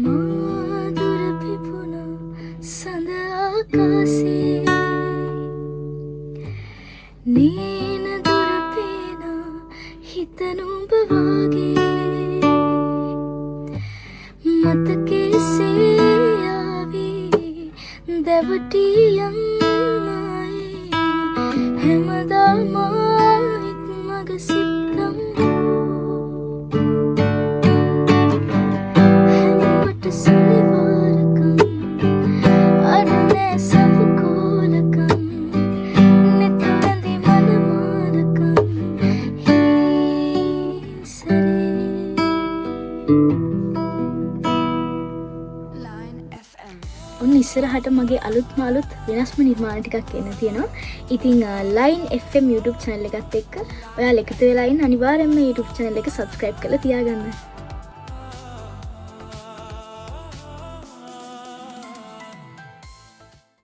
මාදුර පිපුණ සඳ ආකාසේ නීන දුර පේන හිත නුඹ වාගේ මතකේ සේයාවී දැවටියන් ආයේ හැමදාම හිත මග සිත්තම් හැමට සුලිවාරකම් අරුණේ සපුකෝලකම් නෙතවැඳි මනමාලකම් හීසරේ ඔන්න ඉස්සරහට මගේ අලුත්ම අලුත් වෙනස්ම නිර්මාණ ටිකක් එන්න තියෙනවා. ඉතින් Line FM YouTube channel එකත් එක්ක ඔයාලා එකතු වෙලා ඉන්න අනිවාර්යයෙන්ම YouTube channel එක subscribe කරලා තියාගන්න.